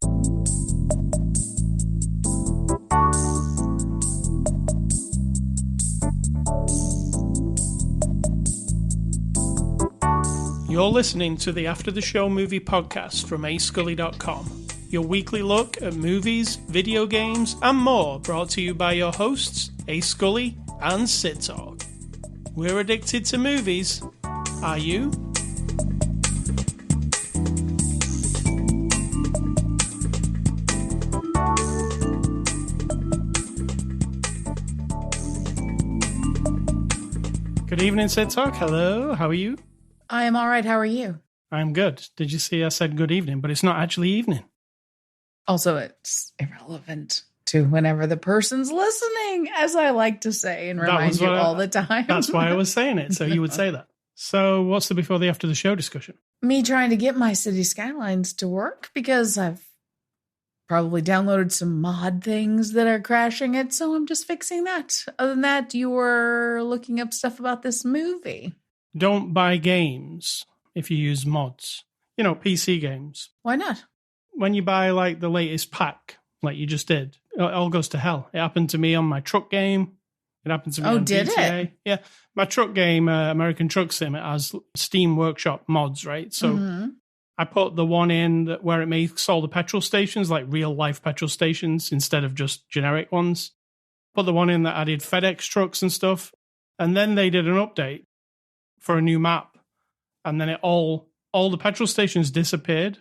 You're listening to the After the Show movie podcast from ascully.com, your weekly look at movies, video games, and more, brought to you by your hosts, A Scully and Sid Talk. We're addicted to movies. Are you? Good evening, Sid Talk. Hello, how are you? I am all right. How are you? I'm good. Did you see I said good evening, but it's not actually evening. Also, it's irrelevant to whenever the person's listening, as I like to say and remind you all the time. That's why I was saying it, so you would say that. So what's the before the after the show discussion? Me trying to get my City Skylines to work because I've probably downloaded some mod things that are crashing it, so I'm just fixing that. Other than that, you were looking up stuff about this movie. Don't buy games if you use mods. You know, PC games. Why not? When you buy, like, the latest pack, like you just did, it all goes to hell. It happened to me on my truck game. It happened to me on did GTA. It? Yeah. My truck game, American Truck Sim, it has Steam Workshop mods, right? So I put the one in where it makes all the petrol stations, like real-life petrol stations, instead of just generic ones. Put the one in that added FedEx trucks and stuff. And then they did an update for a new map, and then all the petrol stations disappeared.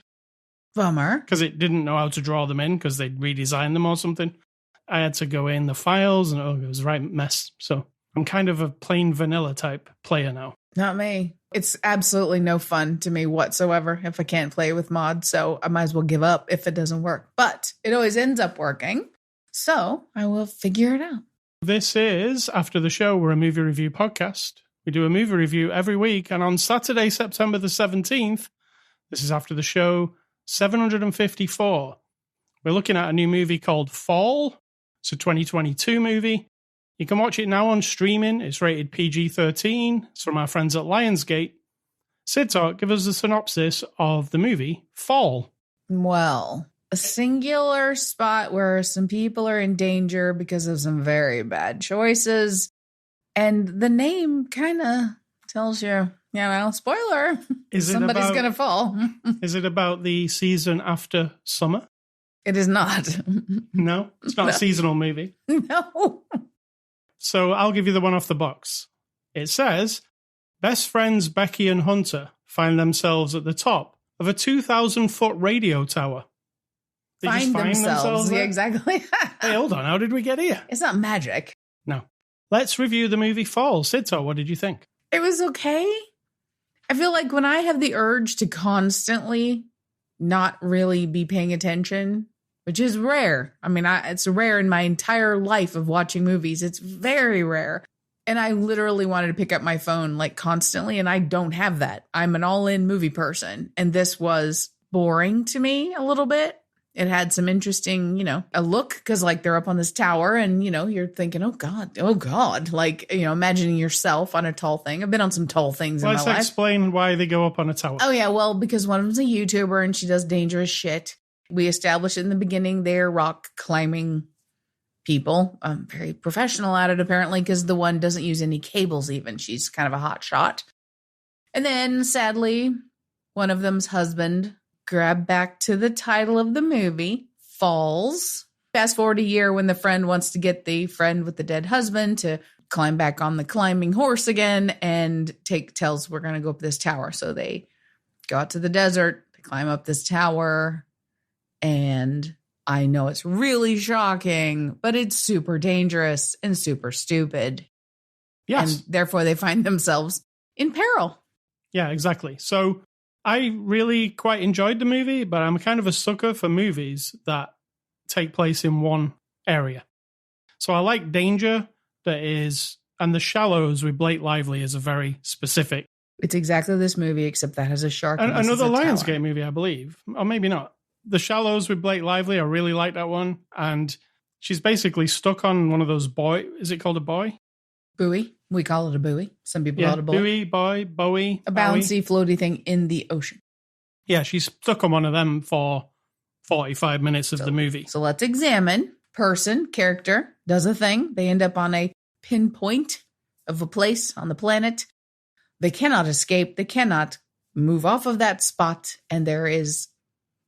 Bummer. Because it didn't know how to draw them in, because they'd redesigned them or something. I had to go in the files, and it was a right mess. So I'm kind of a plain vanilla type player now. Not me. It's absolutely no fun to me whatsoever if I can't play with mods, so I might as well give up if it doesn't work. But it always ends up working, so I will figure it out. This is After the Show. We're a movie review podcast. We do a movie review every week, and on Saturday, September the 17th, this is After the Show 754. We're looking at a new movie called Fall. It's a 2022 movie. You can watch it now on streaming. It's rated PG-13. It's from our friends at Lionsgate. Sid Talk, give us a synopsis of the movie Fall. Well, a singular spot where some people are in danger because of some very bad choices. And the name kind of tells you, spoiler, somebody's going to fall. Is it about the season after summer? It is not. No? It's not a seasonal movie? No. So I'll give you the one off the box. It says, best friends Becky and Hunter find themselves at the top of a 2,000-foot radio tower. They find themselves. Yeah, exactly. Hey, hold on. How did we get here? It's not magic. No. Let's review the movie Fall. Sidto, what did you think? It was okay. I feel like when I have the urge to constantly not really be paying attention, which is rare. I mean, it's rare in my entire life of watching movies. It's very rare. And I literally wanted to pick up my phone like constantly, and I don't have that. I'm an all-in movie person. And this was boring to me a little bit. It had some interesting, a look because like they're up on this tower and, you're thinking, oh God, like, imagining yourself on a tall thing. I've been on some tall things in my life. Let's explain why they go up on a tower. Oh, yeah. Well, because one of them's a YouTuber and she does dangerous shit. We established in the beginning they're rock climbing people. Very professional at it, apparently, because the one doesn't use any cables even. She's kind of a hot shot. And then, sadly, one of them's husband, grab back to the title of the movie, falls. Fast forward a year when the friend wants to get the friend with the dead husband to climb back on the climbing horse again and tells we're going to go up this tower. So they go out to the desert, they climb up this tower, and I know it's really shocking, but it's super dangerous and super stupid. Yes. And therefore they find themselves in peril. Yeah, exactly. So I really quite enjoyed the movie, but I'm kind of a sucker for movies that take place in one area. So I like danger and The Shallows with Blake Lively is a very specific. It's exactly this movie, except that has a shark. Another Lionsgate movie, I believe. Or maybe not. The Shallows with Blake Lively, I really like that one. And she's basically stuck on one of those is it called a buoy? Buoy. We call it a buoy. Some people call it a buoy. Buoy. A bouncy, floaty thing in the ocean. Yeah, she's stuck on one of them for 45 minutes of the movie. So let's examine. Person, character, does a thing. They end up on a pinpoint of a place on the planet. They cannot escape. They cannot move off of that spot. And there is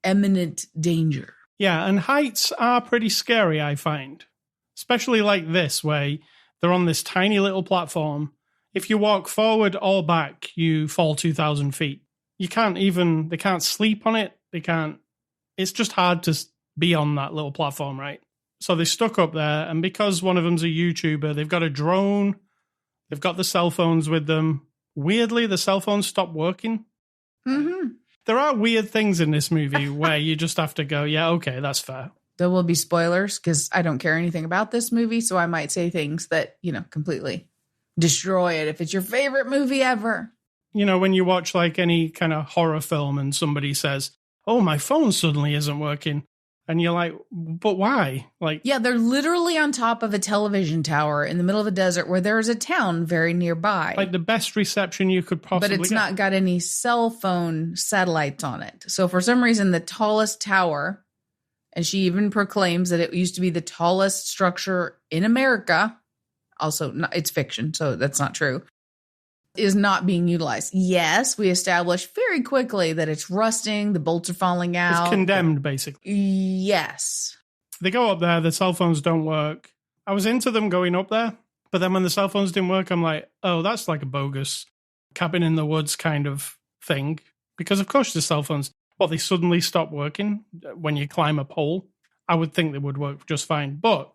imminent danger. Yeah, and heights are pretty scary, I find. Especially like this, where they're on this tiny little platform. If you walk forward or back, you fall 2,000 feet. They can't sleep on it. It's just hard to be on that little platform, right? So they're stuck up there, and because one of them's a YouTuber, they've got a drone, they've got the cell phones with them. Weirdly, the cell phones stop working. Mm-hmm. There are weird things in this movie where you just have to go, yeah, okay, that's fair. There will be spoilers because I don't care anything about this movie, so I might say things that, completely destroy it if it's your favorite movie ever. When you watch like any kind of horror film and somebody says, oh, my phone suddenly isn't working. And you're like, but why? Yeah, they're literally on top of a television tower in the middle of a desert where there is a town very nearby. Like the best reception you could possibly get. But it's not got any cell phone satellites on it. So for some reason, the tallest tower, and she even proclaims that it used to be the tallest structure in America. Also, it's fiction, so that's not true. Is not being utilized. Yes, we established very quickly that it's rusting, the bolts are falling out. It's condemned, basically. Yes. They go up there, the cell phones don't work. I was into them going up there, but then when the cell phones didn't work, I'm like, oh, that's like a bogus cabin in the woods kind of thing. Because of course the cell phones, they suddenly stop working when you climb a pole. I would think they would work just fine. But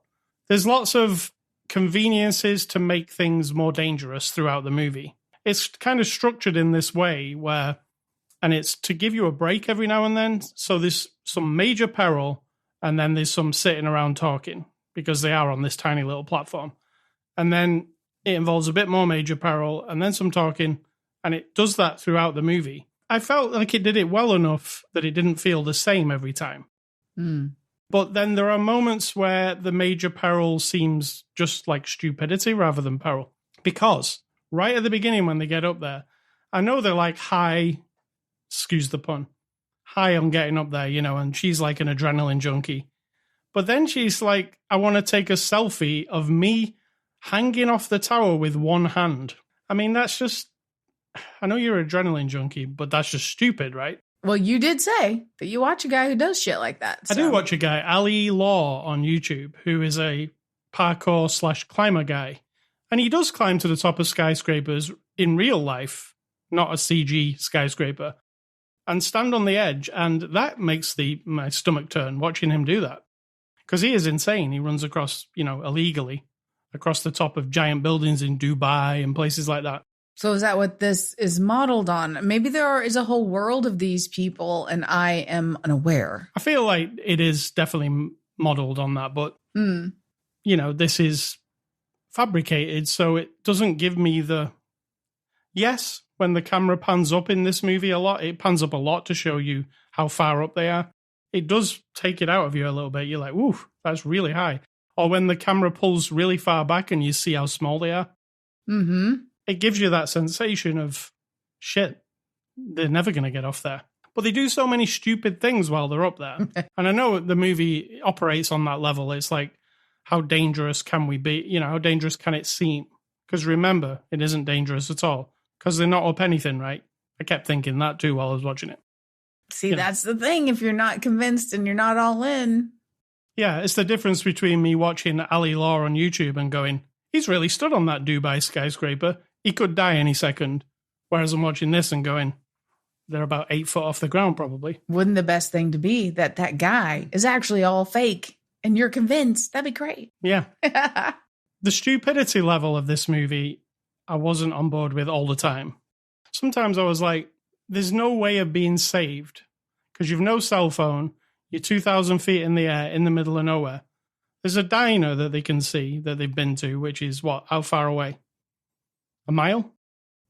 there's lots of conveniences to make things more dangerous throughout the movie. It's kind of structured in this way and it's to give you a break every now and then. So there's some major peril and then there's some sitting around talking because they are on this tiny little platform. And then it involves a bit more major peril and then some talking, and it does that throughout the movie. I felt like it did it well enough that it didn't feel the same every time. Mm. But then there are moments where the major peril seems just like stupidity rather than peril. Because right at the beginning when they get up there, I know they're like high, excuse the pun, high on getting up there, and she's like an adrenaline junkie. But then she's like, I want to take a selfie of me hanging off the tower with one hand. I mean, that's just, I know you're an adrenaline junkie, but that's just stupid, right? Well, you did say that you watch a guy who does shit like that. So. I do watch a guy, Ali Law, on YouTube, who is a parkour/climber guy. And he does climb to the top of skyscrapers in real life, not a CG skyscraper, and stand on the edge. And that makes my stomach turn watching him do that. Because he is insane. He runs across, illegally, across the top of giant buildings in Dubai and places like that. So is that what this is modeled on? Maybe there is a whole world of these people and I am unaware. I feel like it is definitely modeled on that, but, this is fabricated, so it doesn't give me the... Yes, when the camera pans up in this movie a lot, it pans up a lot to show you how far up they are. It does take it out of you a little bit. You're like, ooh, that's really high. Or when the camera pulls really far back and you see how small they are. Mm-hmm. It gives you that sensation of, shit, they're never going to get off there. But they do so many stupid things while they're up there. And I know the movie operates on that level. It's like, how dangerous can we be? How dangerous can it seem? Because remember, it isn't dangerous at all. Because they're not up anything, right? I kept thinking that too while I was watching it. See, that's the thing. If you're not convinced and you're not all in. Yeah, it's the difference between me watching Ali Law on YouTube and going, he's really stood on that Dubai skyscraper. He could die any second. Whereas I'm watching this and going, they're about 8 foot off the ground, probably. Wouldn't the best thing to be that guy is actually all fake and you're convinced? That'd be great. Yeah. The stupidity level of this movie, I wasn't on board with all the time. Sometimes I was like, there's no way of being saved because you've no cell phone. You're 2,000 feet in the air in the middle of nowhere. There's a diner that they can see that they've been to, which is what? How far away? A mile?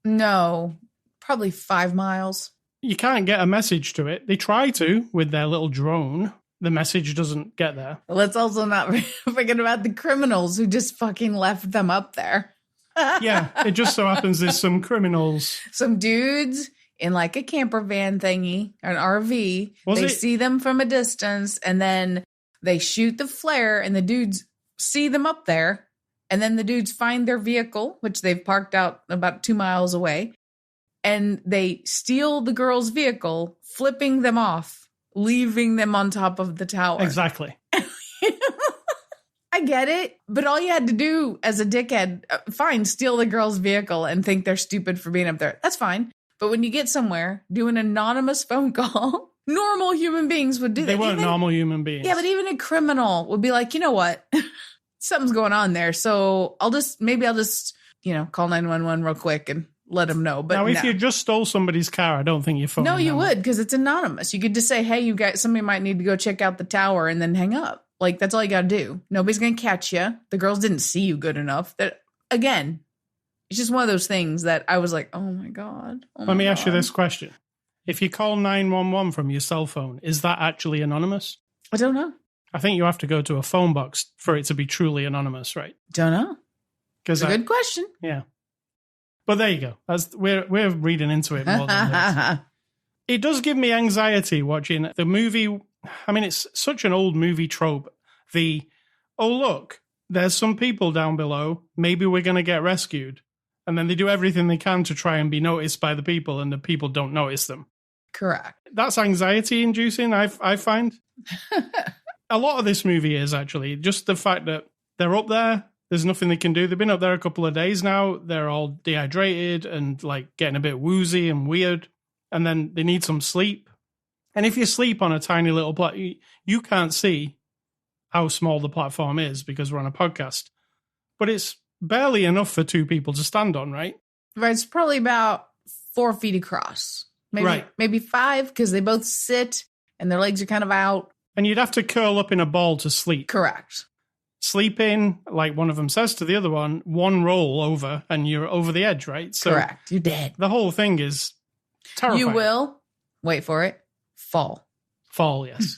No, probably 5 miles. You can't get a message to it. They try to with their little drone. The message doesn't get there. Let's also not forget about the criminals who just fucking left them up there. Yeah, it just so happens there's some criminals. Some dudes in like a camper van thingy, an RV. Was they it? see them from a distance, and then they shoot the flare, and the dudes see them up there. And then the dudes find their vehicle, which they've parked out about 2 miles away. And they steal the girl's vehicle, flipping them off, leaving them on top of the tower. Exactly. I get it. But all you had to do as a dickhead, fine, steal the girl's vehicle and think they're stupid for being up there. That's fine. But when you get somewhere, do an anonymous phone call. Normal human beings would do that. They weren't normal human beings. Yeah, but even a criminal would be like, you know what? Something's going on there. So I'll just, call 911 real quick and let them know. But now, if you just stole somebody's car, I don't think you're phoning No, you them. would, because it's anonymous. You could just say, hey, somebody might need to go check out the tower, and then hang up. Like, that's all you got to do. Nobody's going to catch you. The girls didn't see you good enough. That, again, it's just one of those things that I was like, oh my God. Let me ask you this question. If you call 911 from your cell phone, is that actually anonymous? I don't know. I think you have to go to a phone box for it to be truly anonymous, right? Don't know. It's a good question. Yeah. But there you go. We're reading into it more than this. It does give me anxiety watching the movie. I mean, it's such an old movie trope. Look, there's some people down below. Maybe we're going to get rescued. And then they do everything they can to try and be noticed by the people, and the people don't notice them. Correct. That's anxiety inducing, I find. A lot of this movie is actually just the fact that they're up there. There's nothing they can do. They've been up there a couple of days now. They're all dehydrated and like getting a bit woozy and weird. And then they need some sleep. And if you sleep on a tiny little platform, you can't see how small the platform is because we're on a podcast. But it's barely enough for two people to stand on, right? Right. It's probably about 4 feet across. Maybe 5, because they both sit and their legs are kind of out. And you'd have to curl up in a ball to sleep. Correct. Sleeping, like one of them says to the other one roll over and you're over the edge, right? So correct. You're dead. The whole thing is terrifying. You will, wait for it, fall. Fall, yes.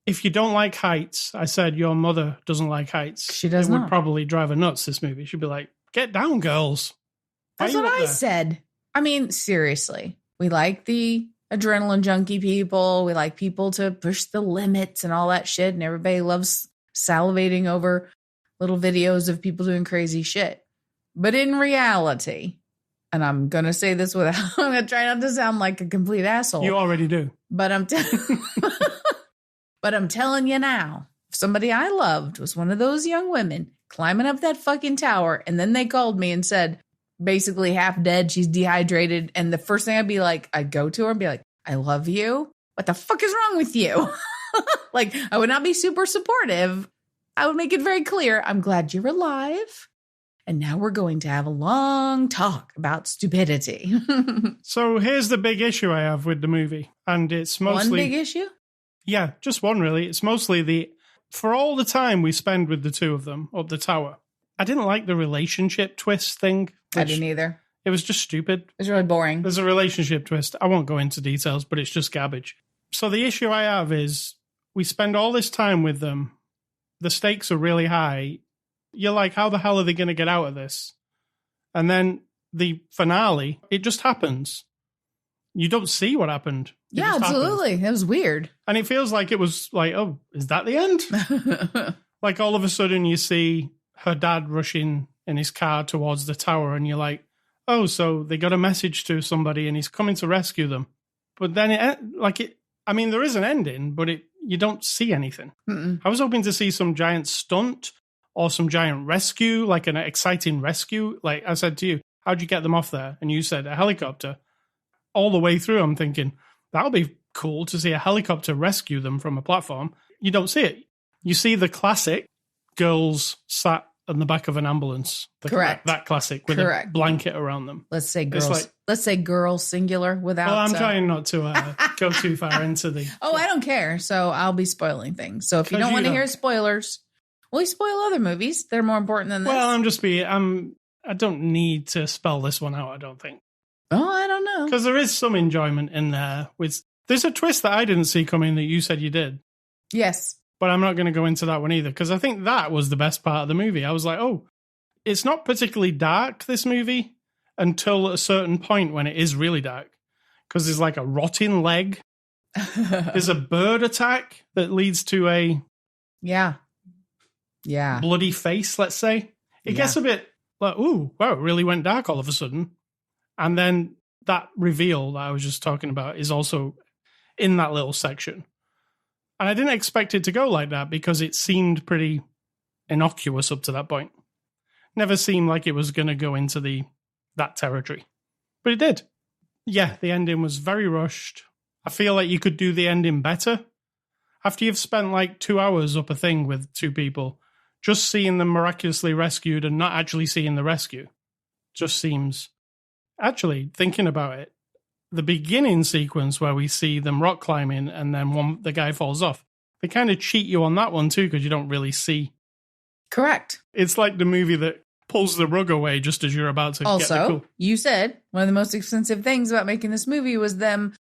If you don't like heights, I said your mother doesn't like heights. She does It not. would probably drive her nuts, this movie. She'd be like, get down, girls. That's what I said. I mean, seriously. We like the adrenaline junkie people. We like people to push the limits and all that shit. And everybody loves salivating over little videos of people doing crazy shit. But in reality, and I'm going to say this I'm going to try not to sound like a complete asshole. You already do. But I'm telling you now, if somebody I loved was one of those young women climbing up that fucking tower, and then they called me and said, basically half dead, she's dehydrated, and the first thing I'd go to her and be like, I love you. What the fuck is wrong with you? Like, I would not be super supportive. I would make it very clear, I'm glad you're alive. And now we're going to have a long talk about stupidity. So here's the big issue I have with the movie. And it's mostly... One big issue? Yeah, just one really. It's mostly for all the time we spend with the two of them up the tower, I didn't like the relationship twist thing. I didn't either. It was just stupid. It was really boring. There's a relationship twist. I won't go into details, but it's just garbage. So the issue I have is we spend all this time with them. The stakes are really high. You're like, how the hell are they going to get out of this? And then the finale, it just happens. You don't see what happened. It yeah, just absolutely. happens. It was weird. And it feels like it was like, oh, is that the end? Like all of a sudden you see her dad rushing in his car towards the tower and you're like, oh, so they got a message to somebody and he's coming to rescue them. But then there is an ending, but you don't see anything. Mm-mm. I was hoping to see some giant stunt or some giant rescue, like an exciting rescue. Like I said to you, how'd you get them off there? And you said a helicopter. All the way through, I'm thinking, that'll be cool to see a helicopter rescue them from a platform. You don't see it. You see the classic girls sat on the back of an ambulance. Correct. That classic with a blanket around them. Let's say girls. Let's say girls singular without. Well, I'm trying not to go too far into the. Oh, I don't care. So I'll be spoiling things. So if you don't want to hear spoilers, we spoil other movies. They're more important than this. Well, I don't need to spell this one out, I don't think. Oh, I don't know. Because there is some enjoyment in there. There's a twist that I didn't see coming that you said you did. Yes. But I'm not going to go into that one either, because I think that was the best part of the movie. I was like, oh, it's not particularly dark, this movie. until a certain point when it is really dark. Because there's like a rotting leg. There's a bird attack that leads to a bloody face, let's say. It gets a bit like, ooh, wow, it really went dark all of a sudden. And then that reveal that I was just talking about is also in that little section. And I didn't expect it to go like that because it seemed pretty innocuous up to that point. Never seemed like it was going to go into that territory. But it did. Yeah, the ending was very rushed. I feel like you could do the ending better. After you've spent like 2 hours up a thing with two people, just seeing them miraculously rescued and not actually seeing the rescue just seems... Actually, thinking about it, the beginning sequence where we see them rock climbing and then the guy falls off, they kind of cheat you on that one too because you don't really see. Correct. It's like the movie that pulls the rug away just as you're about to get the cool. You said one of the most expensive things about making this movie was them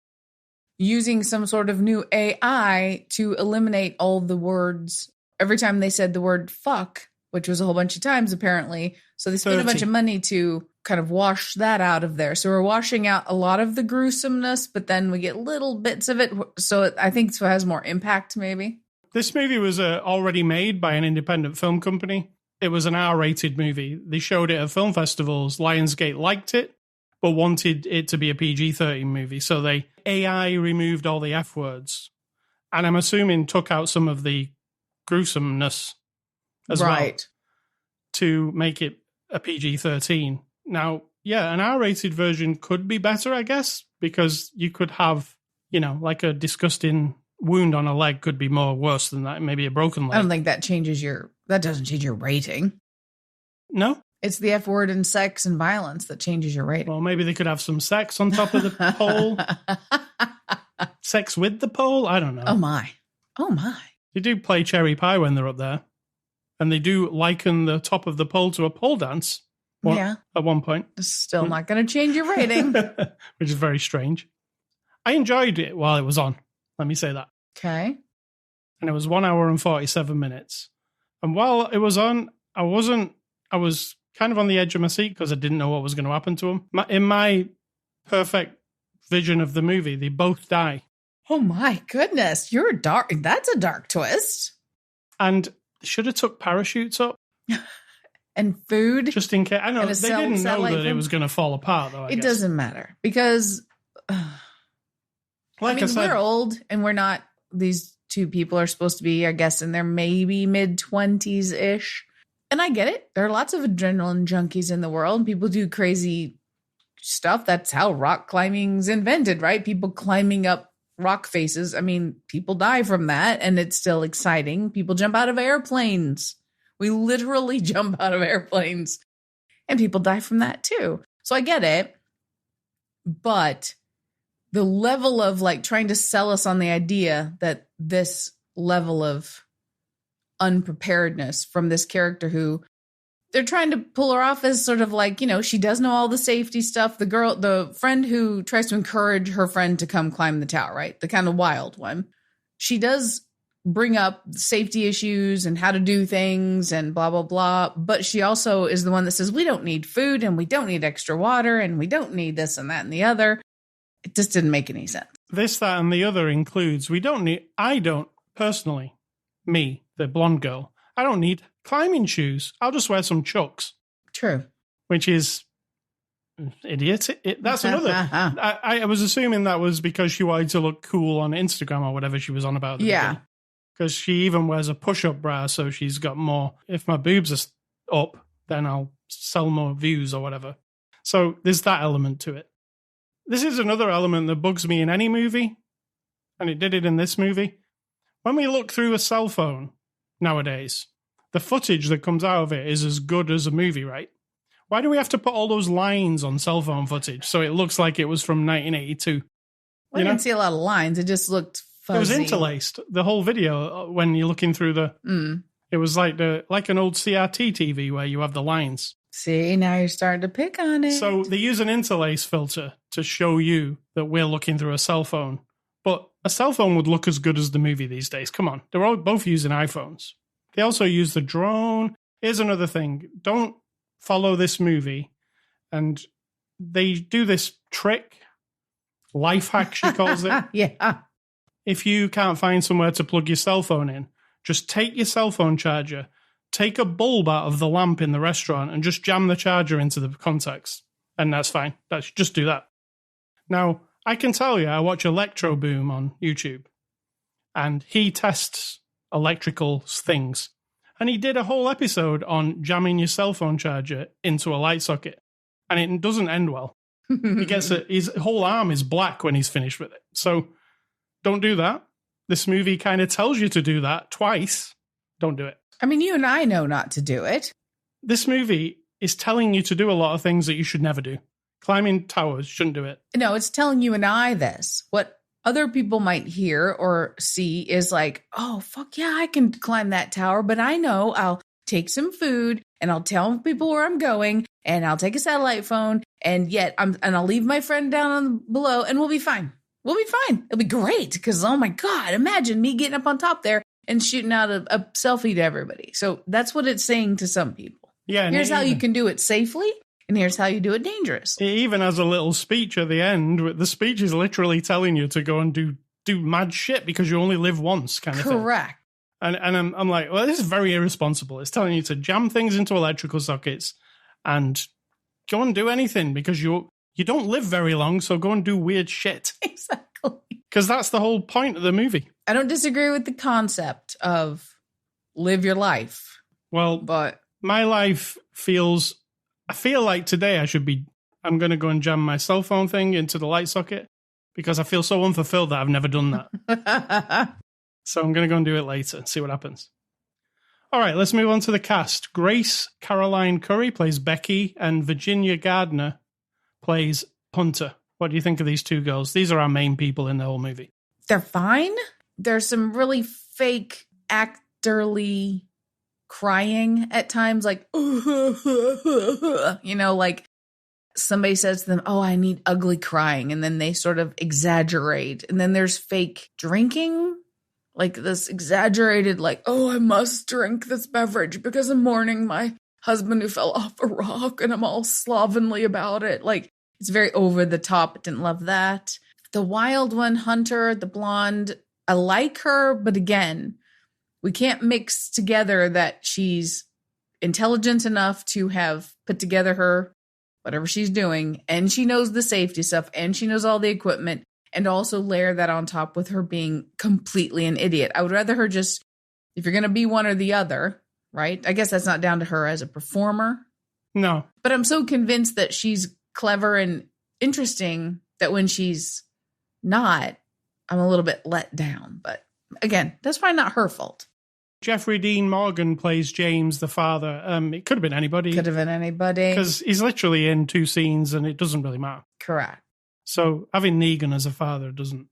using some sort of new AI to eliminate all the words every time they said the word fuck, which was a whole bunch of times apparently. So they spent a bunch of money to kind of wash that out of there. So we're washing out a lot of the gruesomeness, but then we get little bits of it. So I think it has more impact maybe. This movie was already made by an independent film company. It was an R-rated movie. They showed it at film festivals. Lionsgate liked it, but wanted it to be a PG-13 movie. So they AI removed all the F words. And I'm assuming took out some of the gruesomeness as well to make it a PG-13. Now, yeah, an R-rated version could be better, I guess, because you could have, like a disgusting wound on a leg could be more worse than that. Maybe a broken leg. I don't think that doesn't change your rating. No? It's the F word and sex and violence that changes your rating. Well, maybe they could have some sex on top of the pole. Sex with the pole? I don't know. Oh, my. They do play cherry pie when they're up there. And they do liken the top of the pole to a pole dance. At one point. It's still not going to change your rating. Which is very strange. I enjoyed it while it was on. Let me say that. Okay. And it was 1 hour and 47 minutes. And while it was on, I was kind of on the edge of my seat because I didn't know what was going to happen to him. In my perfect vision of the movie, they both die. Oh my goodness. That's a dark twist. And they should have took parachutes up. And food. Just in case. I know, they didn't know that it was going to fall apart, though, I guess. It doesn't matter. Because, I said, we're old, and we're not, these two people are supposed to be, I guess, in their maybe mid-20s-ish. And I get it. There are lots of adrenaline junkies in the world. People do crazy stuff. That's how rock climbing's invented, right? People climbing up rock faces. I mean, people die from that, and it's still exciting. People jump out of airplanes. We literally jump out of airplanes, and people die from that too. So I get it. But the level of trying to sell us on the idea that this level of unpreparedness from this character who they're trying to pull her off as sort of she does know all the safety stuff. The friend who tries to encourage her friend to come climb the tower, right? The kind of wild one. She does bring up safety issues and how to do things and blah, blah, blah. But she also is the one that says, we don't need food and we don't need extra water and we don't need this and that and the other. It just didn't make any sense. This, that, and the other includes, I don't, personally, me, the blonde girl, I don't need climbing shoes. I'll just wear some Chucks. True. Which is idiot. That's another. I was assuming that was because she wanted to look cool on Instagram or whatever she was on about. Yeah. Because she even wears a push-up bra, so she's got more. If my boobs are up, then I'll sell more views or whatever. So there's that element to it. This is another element that bugs me in any movie, and it did it in this movie. When we look through a cell phone nowadays, the footage that comes out of it is as good as a movie, right? Why do we have to put all those lines on cell phone footage so it looks like it was from 1982? I didn't see a lot of lines. It just looked fuzzy. It was interlaced. The whole video, when you're looking through it was like an old CRT TV where you have the lines. See, now you're starting to pick on it. So they use an interlace filter to show you that we're looking through a cell phone. But a cell phone would look as good as the movie these days. Come on. They're both using iPhones. They also use the drone. Here's another thing. Don't follow this movie and they do this trick, life hack, she calls it. Yeah. If you can't find somewhere to plug your cell phone in, just take your cell phone charger, take a bulb out of the lamp in the restaurant, and just jam the charger into the contacts. And that's fine. Just do that. Now, I can tell you, I watch Electro Boom on YouTube, and he tests electrical things. And he did a whole episode on jamming your cell phone charger into a light socket. And it doesn't end well. His whole arm is black when he's finished with it. So don't do that. This movie kind of tells you to do that twice. Don't do it. I mean, you and I know not to do it. This movie is telling you to do a lot of things that you should never do. Climbing towers, shouldn't do it. No, it's telling you and I this. What other people might hear or see is like, oh, fuck yeah, I can climb that tower, but I know I'll take some food and I'll tell people where I'm going and I'll take a satellite phone and I'll leave my friend down below and we'll be fine. We'll be fine. It'll be great because, oh my God, imagine me getting up on top there and shooting out a selfie to everybody. So that's what it's saying to some people. Yeah. Here's how you can do it safely. And here's how you do it dangerous. It even has a little speech at the end. The speech is literally telling you to go and do mad shit because you only live once, kind of thing. Correct. And I'm like, well, this is very irresponsible. It's telling you to jam things into electrical sockets and go and do anything because you don't live very long, so go and do weird shit. Exactly. Because that's the whole point of the movie. I don't disagree with the concept of live your life. Well, but my life I feel like today I'm going to go and jam my cell phone thing into the light socket because I feel so unfulfilled that I've never done that. So I'm going to go and do it later and see what happens. All right, let's move on to the cast. Grace Caroline Curry plays Becky and Virginia Gardner plays Punter. What do you think of these two girls? These are our main people in the whole movie. They're fine. There's some really fake actorly crying at times, like, like somebody says to them, oh, I need ugly crying. And then they sort of exaggerate. And then there's fake drinking, like this exaggerated, like, oh, I must drink this beverage because I'm mourning my husband who fell off a rock and I'm all slovenly about it. Like, it's very over the top. I didn't love that. The wild one, Hunter, the blonde, I like her, but again, we can't mix together that she's intelligent enough to have put together her, whatever she's doing, and she knows the safety stuff, and she knows all the equipment, and also layer that on top with her being completely an idiot. I would rather her just, if you're going to be one or the other, right? I guess that's not down to her as a performer. No. But I'm so convinced that she's clever and interesting that when she's not, I'm a little bit let down. But again, that's probably not her fault. Jeffrey Dean Morgan plays James, the father. It could have been anybody. Could have been anybody. Because he's literally in two scenes and it doesn't really matter. Correct. So having Negan as a father doesn't...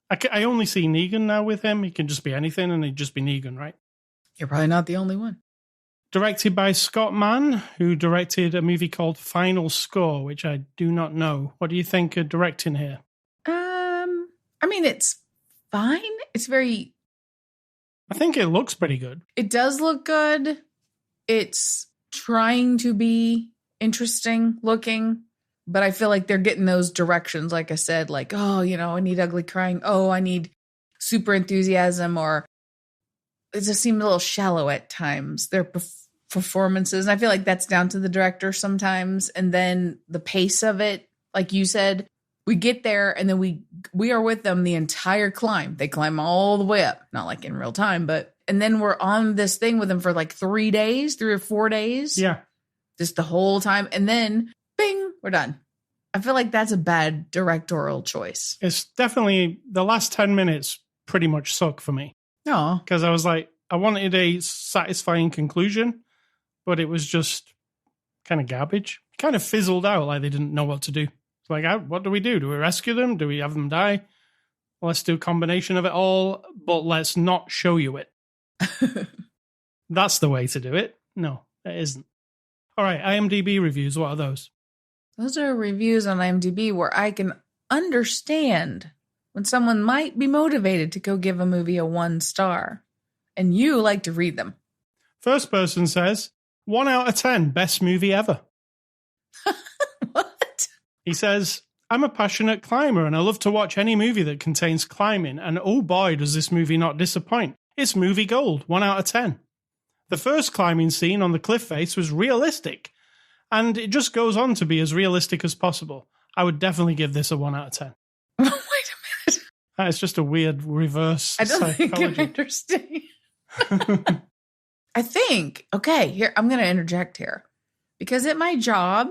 I only see Negan now with him. He can just be anything and he'd just be Negan, right? You're probably not the only one. Directed by Scott Mann, who directed a movie called Final Score, which I do not know. What do you think of directing here? I mean, it's fine. It's very... I think it looks pretty good. It does look good. It's trying to be interesting looking, but I feel like they're getting those directions. Like I said, like, oh, I need ugly crying. Oh, I need super enthusiasm, or it just seemed a little shallow at times. Their performances. And I feel like that's down to the director sometimes. And then the pace of it, like you said, we get there and then we are with them the entire climb. They climb all the way up, not like in real time, and then we're on this thing with them for like 3 or 4 days. Yeah. Just the whole time. And then bing, we're done. I feel like that's a bad directorial choice. It's definitely the last 10 minutes pretty much suck for me. No. Because I was like, I wanted a satisfying conclusion, but it was just kind of garbage. It kind of fizzled out like they didn't know what to do. Like, what do we do? Do we rescue them? Do we have them die? Well, let's do a combination of it all, but let's not show you it. That's the way to do it. No, it isn't. All right, IMDb reviews. What are those? Those are reviews on IMDb where I can understand when someone might be motivated to go give a movie a 1 star. And you like to read them. First person says, 1 out of 10, best movie ever. What? He says, I'm a passionate climber and I love to watch any movie that contains climbing, and oh boy, does this movie not disappoint. It's movie gold, 1 out of 10. The first climbing scene on the cliff face was realistic, and it just goes on to be as realistic as possible. I would definitely give this a 1 out of 10. Wait a minute. It's just a weird reverse I don't psychology. think I understand. I think, okay, here, I'm going to interject here. Because at my job,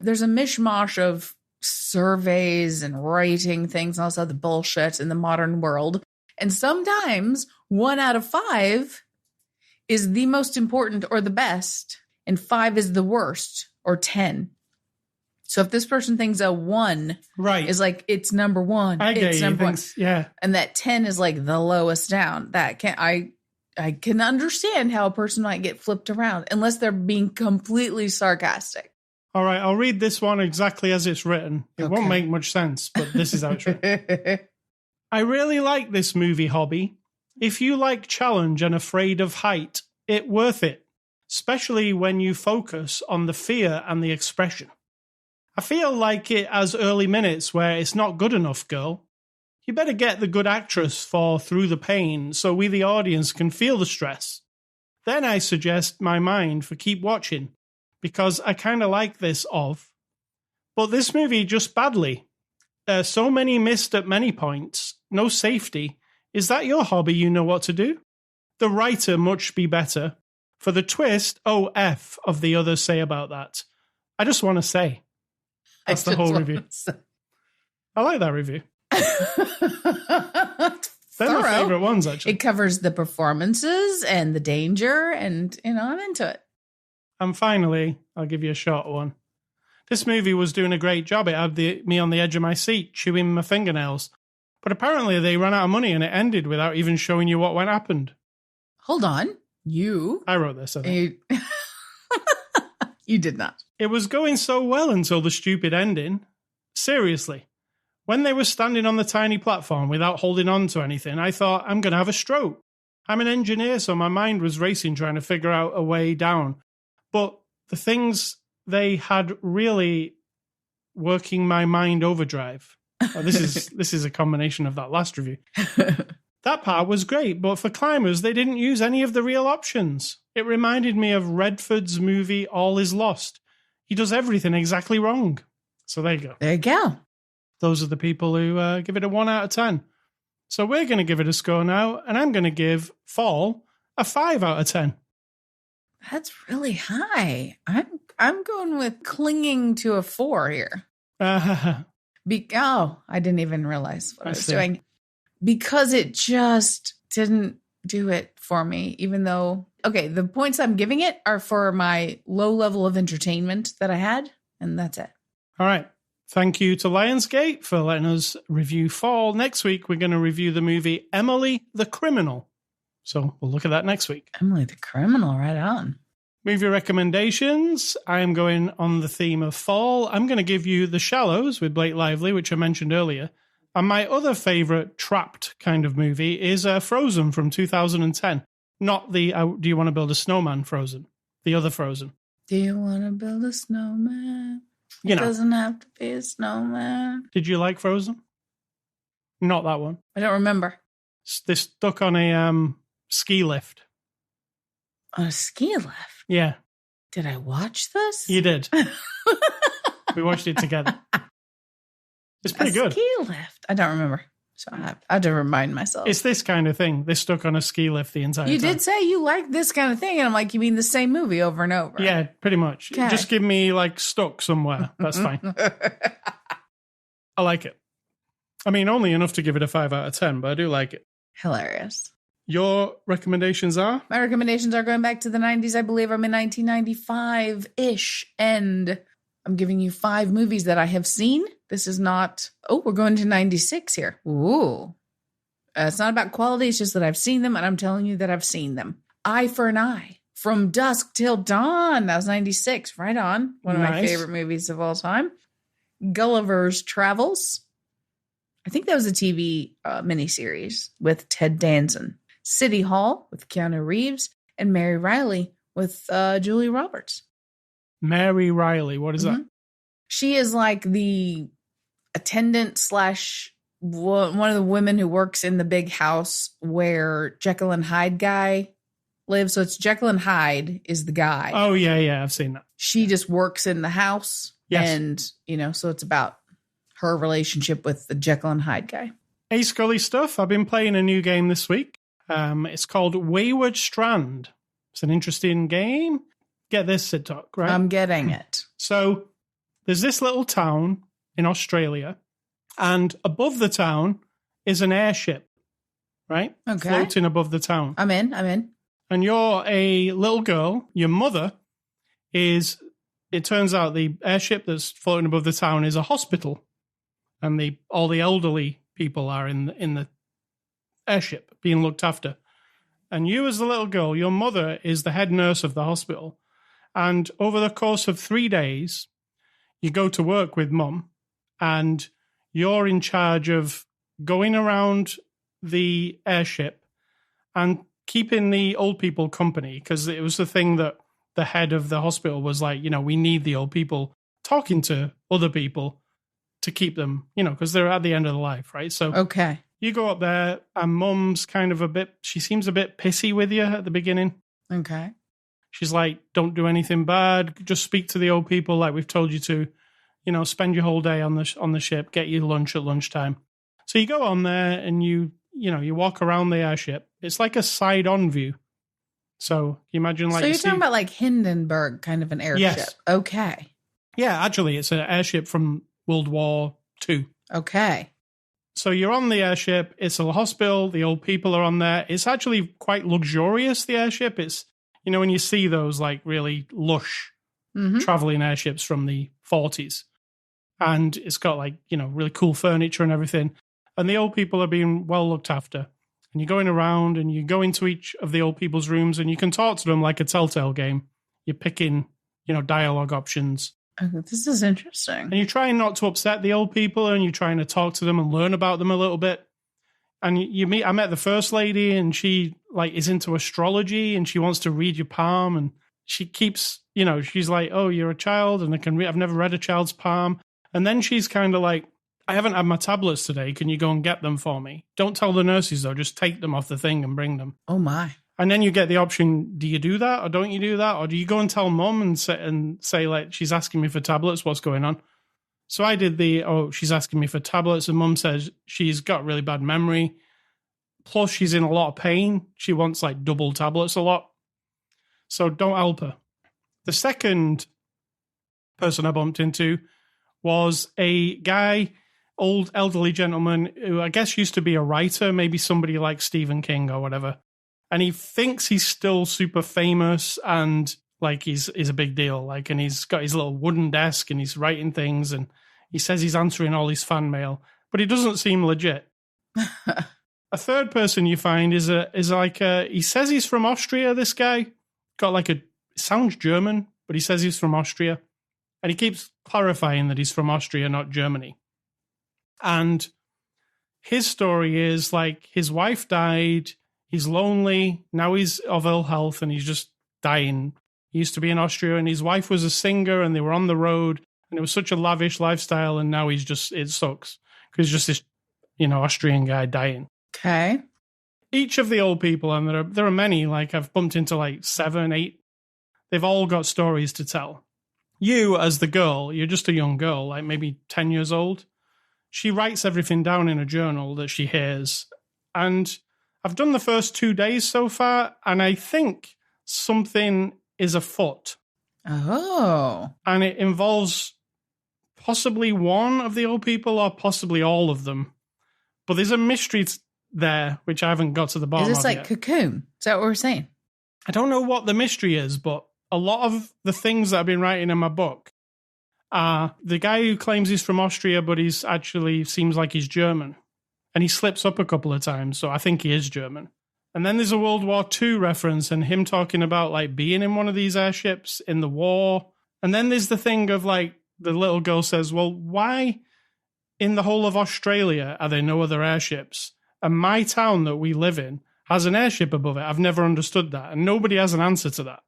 there's a mishmash of surveys and writing things and all this other bullshit in the modern world. And sometimes 1 out of 5 is the most important or the best, and 5 is the worst or 10. So if this person thinks a 1 is like, it's number 1, I get it's you. number 1. Yeah. And that 10 is like the lowest down. That can I can understand how a person might get flipped around unless they're being completely sarcastic. All right, I'll read this one exactly as it's written. It won't make much sense, but this is how it's written. I really like this movie hobby. If you like challenge and afraid of height, it's worth it, especially when you focus on the fear and the expression. I feel like it has early minutes where it's not good enough, girl. You better get the good actress for Through the Pain so we, the audience, can feel the stress. Then I suggest my mind for Keep Watching, because I kind of like this but this movie just badly. So many missed at many points, no safety. Is that your hobby? You know what to do? The writer much be better. For the twist, OF of the others say about that. I just want to say. That's the whole review. I like that review. They're my favorite ones, actually. It covers the performances and the danger, and, I'm into it. And finally, I'll give you a short one. This movie was doing a great job. It had me on the edge of my seat, chewing my fingernails. But apparently they ran out of money and it ended without even showing you what happened. Hold on. I wrote this, I think. You did not. It was going so well until the stupid ending. Seriously. When they were standing on the tiny platform without holding on to anything, I thought, I'm going to have a stroke. I'm an engineer, so my mind was racing trying to figure out a way down. But the things they had really working my mind overdrive. This is a combination of that last review. That part was great, but for climbers, they didn't use any of the real options. It reminded me of Redford's movie All Is Lost. He does everything exactly wrong. So there you go. There you go. Those are the people who give it a 1 out of 10. So we're going to give it a score now, and I'm going to give Fall a 5 out of 10. That's really high. I'm going with clinging to a 4 here. I didn't even realize what I was doing. Because it just didn't do it for me, even though, the points I'm giving it are for my low level of entertainment that I had, and that's it. All right. Thank you to Lionsgate for letting us review Fall. Next week, we're going to review the movie Emily the Criminal. So we'll look at that next week. Emily the Criminal, right on. Movie recommendations. I'm going on the theme of fall. I'm going to give you The Shallows with Blake Lively, which I mentioned earlier. And my other favorite trapped kind of movie is Frozen from 2010. Not the Do You Want to Build a Snowman Frozen. The other Frozen. Do you want to build a snowman? It doesn't have to be a snowman. Did you like Frozen? Not that one. I don't remember. They're stuck on a ski lift. On a ski lift? Yeah. Did I watch this? You did. We watched it together. It's pretty good. Ski lift. I don't remember. So I have to remind myself. It's this kind of thing. They're stuck on a ski lift the entire time. You did say you like this kind of thing. And I'm like, you mean the same movie over and over? Yeah, pretty much. Okay. Just give me stuck somewhere. That's fine. I like it. I mean, only enough to give it a 5 out of 10, but I do like it. Hilarious. Your recommendations are? My recommendations are going back to the 90s. I believe I'm in 1995-ish. And I'm giving you 5 movies that I have seen. This is not... Oh, we're going to 96 here. Ooh. It's not about quality. It's just that I've seen them, and I'm telling you that I've seen them. Eye for an Eye. From Dusk Till Dawn. That was 96. Right on. One of my favorite movies of all time. Gulliver's Travels. I think that was a TV miniseries with Ted Danson. City Hall with Keanu Reeves. And Mary Riley with Julia Roberts. Mary Riley. What is that? She is like the attendant slash one of the women who works in the big house where Jekyll and Hyde guy lives. So it's Jekyll and Hyde is the guy. Oh, yeah, I've seen that. She just works in the house. Yes. And, so it's about her relationship with the Jekyll and Hyde guy. Hey, Scully stuff. I've been playing a new game this week. It's called Wayward Strand. It's an interesting game. Get this, Sid Talk, right? I'm getting it. So there's this little town in Australia, and above the town is an airship, right? Okay. Floating above the town. I'm in. And you're a little girl. Your mother is, it turns out the airship that's floating above the town is a hospital. And all the elderly people are in the airship being looked after. And you as the little girl, your mother is the head nurse of the hospital. And over the course of 3 days, you go to work with mum, and you're in charge of going around the airship and keeping the old people company, because it was the thing that the head of the hospital was like, we need the old people talking to other people to keep them, because they're at the end of the life, right? So okay. You go up there, and mum's kind of she seems a bit pissy with you at the beginning. Okay. She's like, don't do anything bad. Just speak to the old people like we've told you to. Spend your whole day on the ship. Get your lunch at lunchtime. So you go on there and you walk around the airship. It's like a side-on view. So you imagine like... So you're talking about like Hindenburg, kind of an airship. Yes. Okay. Yeah, actually, it's an airship from World War II. Okay. So you're on the airship. It's a hospital. The old people are on there. It's actually quite luxurious, the airship. It's, when you see those like really lush traveling airships from the 40s. And it's got like, really cool furniture and everything. And the old people are being well looked after. And you're going around and you go into each of the old people's rooms and you can talk to them like a Telltale game. You're picking, dialogue options. Oh, this is interesting. And you're trying not to upset the old people, and you're trying to talk to them and learn about them a little bit. And I met the first lady, and she like is into astrology, and she wants to read your palm, and she keeps, she's like, oh, you're a child, and I've never read a child's palm. And then she's kind of like, I haven't had my tablets today. Can you go and get them for me? Don't tell the nurses though, just take them off the thing and bring them. Oh my. And then you get the option, do you do that or don't you do that? Or do you go and tell mum and say like, she's asking me for tablets, what's going on? So I did she's asking me for tablets, and mum says she's got really bad memory. Plus she's in a lot of pain. She wants like double tablets a lot. So don't help her. The second person I bumped into was a guy, old elderly gentleman who I guess used to be a writer, maybe somebody like Stephen King or whatever. And he thinks he's still super famous and like he's a big deal. Like, and he's got his little wooden desk and he's writing things and he says he's answering all his fan mail, but he doesn't seem legit. A third person you find is he says he's from Austria. This guy got like sounds German, but he says he's from Austria, and he keeps clarifying that he's from Austria, not Germany. And his story is like his wife died. He's lonely. Now he's of ill health and he's just dying. He used to be in Austria and his wife was a singer and they were on the road and it was such a lavish lifestyle. And now it sucks because just this, Austrian guy dying. Okay. Each of the old people, and there are many, like I've bumped into like 7, 8. They've all got stories to tell. You as the girl, you're just a young girl, like maybe 10 years old. She writes everything down in a journal that she hears. And I've done the first 2 days so far, and I think something is afoot. Oh. And it involves possibly one of the old people or possibly all of them. But there's a mystery there, which I haven't got to the bottom of yet. Is this like Cocoon? Is that what we're saying? I don't know what the mystery is, but a lot of the things that I've been writing in my book are the guy who claims he's from Austria, but he's actually seems like he's German. And he slips up a couple of times, so I think he is German. And then there's a World War II reference and him talking about like being in one of these airships in the war. And then there's the thing of like the little girl says, well, why in the whole of Australia are there no other airships? And my town that we live in has an airship above it. I've never understood that. And nobody has an answer to that.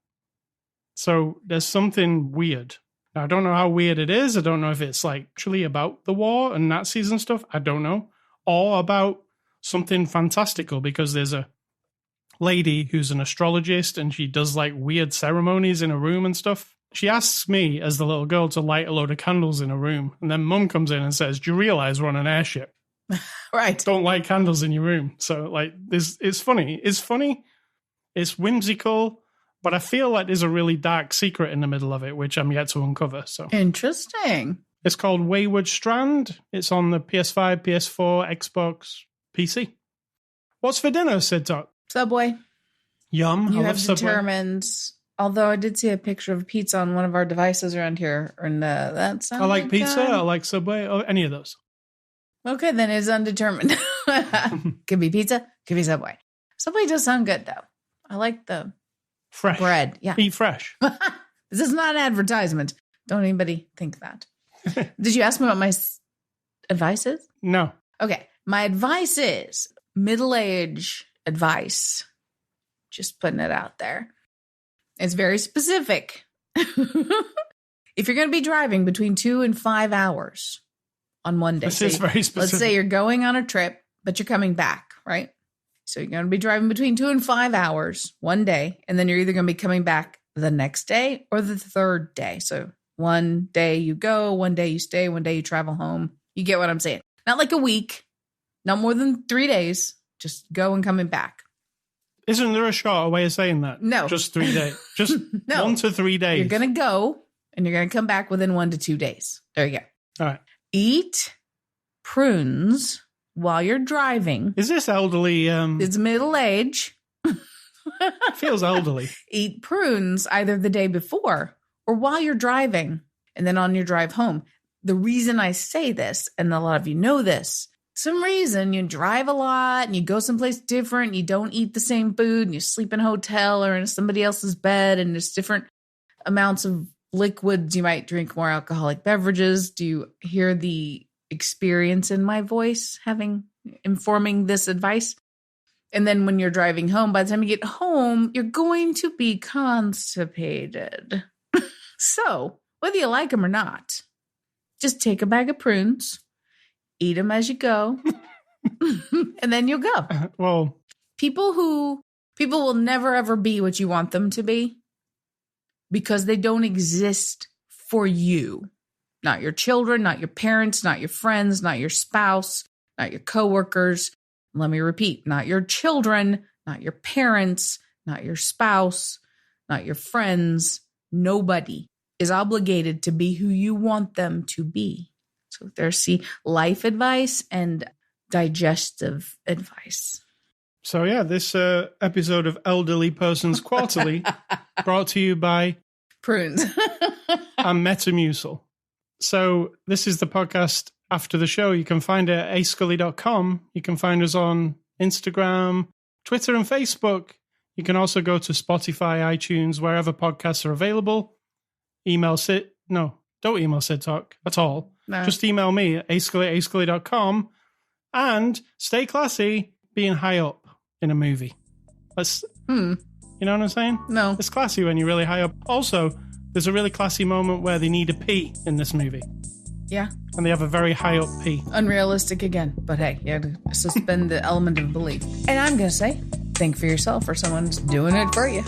So there's something weird. Now, I don't know how weird it is. I don't know if it's like actually about the war and Nazis and stuff. I don't know. Or about something fantastical, because there's a lady who's an astrologist and she does like weird ceremonies in a room and stuff. She asks me as the little girl to light a load of candles in a room. And then Mum comes in and says, do you realize we're on an airship? Right. Don't light candles in your room. So like this, it's funny. It's funny. It's whimsical. But I feel like there's a really dark secret in the middle of it, which I'm yet to uncover. So Interesting. it's called Wayward Strand. It's on the PS5, PS4, Xbox, PC. What's for dinner, Sid Talk? Subway. Yum. You I have love Subway. determined, although I did see a picture of a pizza on one of our devices around here, and that sounds I like pizza. I like Subway. Oh, any of those. Okay, then it's undetermined. Could be pizza, could be Subway. Subway does sound good, though. I like the Fresh. bread. Yeah. Eat fresh. This is not an advertisement. Don't anybody think that. Did you ask me what my advice is? No. Okay. My advice is middle-age advice. Just putting it out there. It's very specific. If you're going to be driving between 2 and 5 hours on one day. This is very specific. Let's say you're going on a trip, but you're coming back, right? So you're going to be driving between 2 and 5 hours one day, and then you're either going to be coming back the next day or the third day. So one day you go, one day you stay, one day you travel home. You get what I'm saying? Not like a week, not more than 3 days, just go and coming back. Isn't there a shorter way of saying that? No. Just 3 days. Just No. 1 to 3 days. You're going to go and you're going to come back within 1 to 2 days. There you go. All right. Eat prunes while you're driving. Is this elderly? It's middle age. Feels elderly. Eat prunes either the day before or while you're driving and then on your drive home. The reason I say this, and a lot of you know this, some reason you drive a lot and you go someplace different, you don't eat the same food, and you sleep in a hotel or in somebody else's bed, and there's different amounts of liquids. You might drink more alcoholic beverages. Do you hear the experience in my voice informing this advice? And then when you're driving home, by the time you get home, you're going to be constipated. So whether you like them or not, just take a bag of prunes, eat them as you go, and then you'll go. Well, People will never ever be what you want them to be because they don't exist for you. Not your children, not your parents, not your friends, not your spouse, not your coworkers. Let me repeat, not your children, not your parents, not your spouse, not your friends. Nobody is obligated to be who you want them to be. So there's life advice and digestive advice. so yeah, this episode of Elderly Persons Quarterly brought to you by Prunes. and Metamucil. So this is the podcast after the show. You can find it at ascully.com. You can find us on Instagram, Twitter, and Facebook. You can also go to Spotify, iTunes, wherever podcasts are available. Don't email Sid Talk at all. No. Just email me at ascully@ascully.com. And stay classy being high up in a movie. You know what I'm saying? No. It's classy when you're really high up. Also, there's a really classy moment where they need a pee in this movie. Yeah. And they have a very high up pee. Unrealistic again. But hey, you have to suspend the element of belief. And I'm going to say, think for yourself or someone's doing it for you.